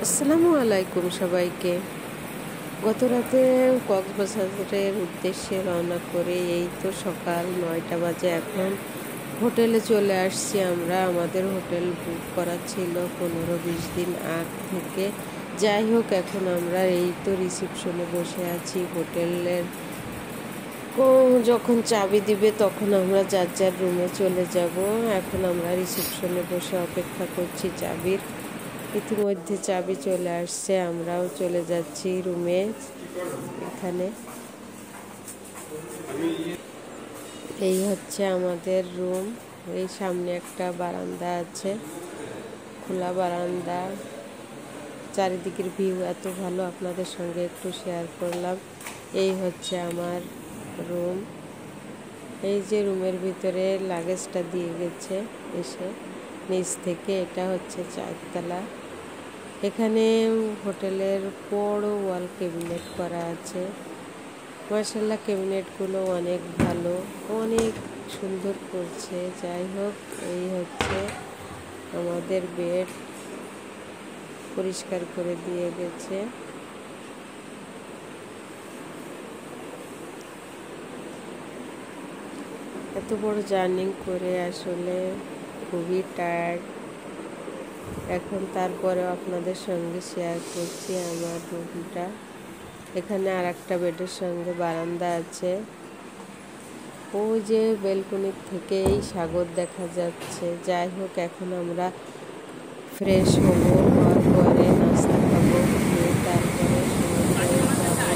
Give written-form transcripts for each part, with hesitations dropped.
আসসালামু আলাইকুম সবাইকে। গত রাতে কক্সবাজারের উদ্দেশ্যে রওনা করে এই তো সকাল 9টা বাজে। এখন হোটেলে চলে আসছি আমরা। আমাদের হোটেল বুক করা ছিল 15-20 দিন আগ থেকে। যাই হোক, এখন আমরা এই তো রিসেপশনে বসে আছি। হোটেলের যখন চাবি দিবে তখন আমরা যার যার রুমে চলে যাব। এখন আমরা রিসেপশনে বসে অপেক্ষা করছি চাবির। ইতিমধ্যে চাবি চলে আসছে, আমরাও চলে যাচ্ছি রুমে। এখানে এই হচ্ছে আমাদের রুম। এই সামনে একটা বারান্দা আছে, খোলা বারান্দা। চারিদিকের ভিউ এত ভালো, আপনাদের সঙ্গে একটু শেয়ার করলাম। এই হচ্ছে আমার রুম। এই যে রুমের ভিতরে লাগেজটা দিয়ে গেছে এসে নিচ থেকে। এটা হচ্ছে 4তলা। এখানে হোটেলের বড় ওয়াল ক্যাবিনেট করা আছে। মাশাআল্লাহ, ক্যাবিনেটগুলো অনেক ভালো, অনেক সুন্দর করছে। যাই হোক, এই হচ্ছে আমাদের বেড, পরিষ্কার করে দিয়ে গেছে। এত বড় জার্নি করে আসলে খুবই টায়ার্ড। এখন তারপরেও আপনাদের সঙ্গে শেয়ার করছি আমার রুমটা। এখানে আর একটা বেডের সঙ্গে বারান্দা আছে। ওই যে বেলকনির থেকেই সাগর দেখা যাচ্ছে। যাই হোক, এখন আমরা ফ্রেশ হব, হওয়ার পরে নাস্তা খাবো, খেয়ে তারপরে সমুদ্রে যাবো।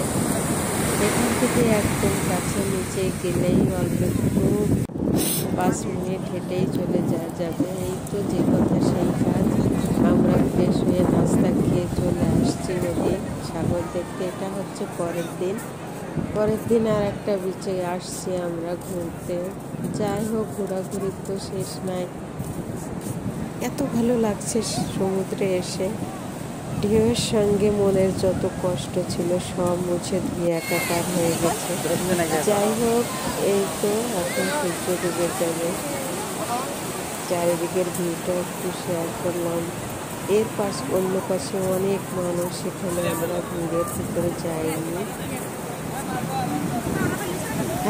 এখান থেকে একদম কাছে নিচে গেলেই অল্প একটু 5 মিনিট হেঁটেই চলে যাবে। এই তো যে কথা সেই কাজ। আমরা ফ্রেশ হয়ে নাস্তা খেয়ে চলে আসছি ওদিক সাগর দেখতে। এটা হচ্ছে পরের দিন আর একটা বিচে আসছি আমরা ঘুরতে। যাই হোক, ঘোরাঘুরির তো শেষ নাই। এত ভালো লাগছে সমুদ্রে এসে। ঢেউয়ের সঙ্গে মনের যত কষ্ট ছিল সব মুছে দিয়ে একাকার হয়ে গেছে। যাই হোক, এই তো এখন সূর্য ডুবে যাবে। চারিদিকের ভিউটা একটু শেয়ার করলাম। অন্য পাশে অনেক মানুষ, সেখানে আমরা ভিড়ের ভিতরে যাইনি।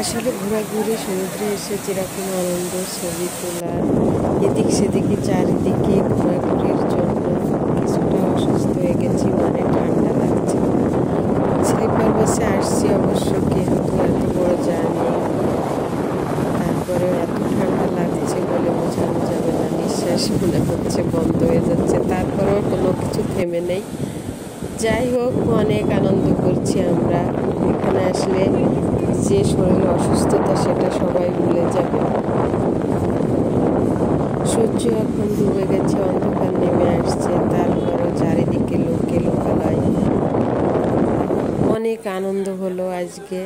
আসলে ঘোরাঘুরি সমুদ্রে এসে যেরকম আনন্দ, ছবি তোলার, এদিক সেদিকে চারিদিকে ঘোরাঘুরির জন্য কিছুটা অসুস্থ হয়ে গেছি, মানে ঠান্ডা লাগছে। স্লিপার বাসে আসছি অবশ্য, কিন্তু এত বড় জার্নি, তারপরে এত ঠান্ডা লাগছে বলে বোঝানো যাবে না। নিঃশ্বাস মনে হচ্ছে বন্ধ হয়ে যাচ্ছে, তারপরেও কোনো কিছু থেমে নেই। যাই হোক, অনেক আনন্দ করছি আমরা। এখানে আসলে যে শরীর অসুস্থতা সেটা সবাই ভুলে যাবে। সূর্য এখন ডুবে গেছে, অন্ধকার নেমে আসছে, তারপরও চারিদিকে লোকে লোকালয়। অনেক আনন্দ হলো আজকে।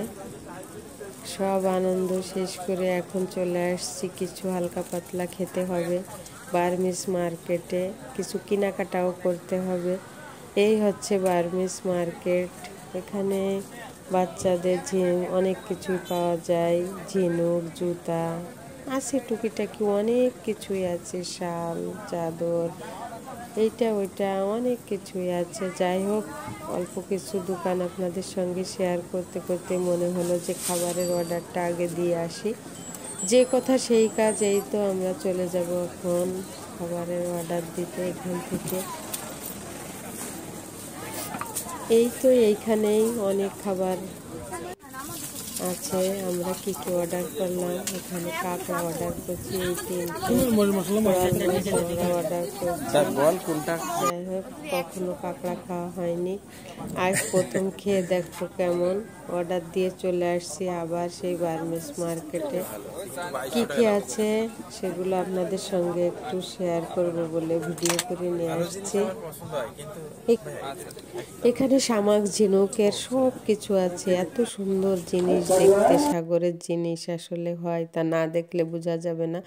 সব আনন্দ শেষ করে এখন চলে আসছি, কিছু হালকা পাতলা খেতে হবে। বার্মিজ মার্কেটে কিছু কেনাকাটাও করতে হবে। এই হচ্ছে বার্মিজ মার্কেট। এখানে বাচ্চাদের অনেক কিছুই পাওয়া যায়। ঝিনুক, জুতা আছে, টুকিটাকি অনেক কিছুই আছে, শাল, চাদর, এইটা ওইটা অনেক কিছুই আছে। যাই হোক, অল্প কিছু দোকান আপনাদের সঙ্গে শেয়ার করতে করতে মনে হলো যে খাবারের অর্ডারটা আগে দিয়ে আসি। যে কথা সেই কাজ। এই তো আমরা চলে যাব এখন খাবারের অর্ডার দিতে এখান থেকে। এই তো এইখানেই অনেক খাবার আছে। আমরা কি কি অর্ডার করলাম, এখানে কাঁকড়া অর্ডার করছি, এই 3টে অর্ডার করছি। যাই হোক, কখনো কাঁকড়া খাওয়া হয়নি, আজ প্রথম খেয়ে দেখবো কেমন। অর্ডার দিয়ে চলে আসছি আবার সেই বার্মিজ মার্কেটে। কি কি আছে সেগুলো আপনাদের সঙ্গে একটু শেয়ার করব বলে ভিডিও করে নিয়ে আসছি। এখানে শামাক, ঝিনুকের সব কিছু আছে। এত সুন্দর জিনিস দেখতে, সাগরের জিনিস আসলে হয় তা না দেখলে বোঝা যাবে না।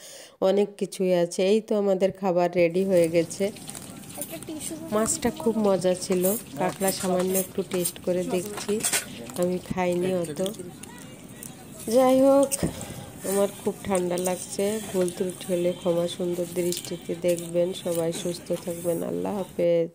অনেক কিছুই আছে। এই তো আমাদের খাবার রেডি হয়ে গেছে। মাছটা খুব মজা ছিল। কাঁকড়া সামান্য একটু টেস্ট করে দেখছি, আমি খাইনি অত। যাই হোক, আমার খুব ঠান্ডা লাগছে। ভুল ত্রুটি হলে ক্ষমা সুন্দর দৃষ্টিতে দেখবেন। সবাই সুস্থ থাকবেন। আল্লাহ হাফেজ।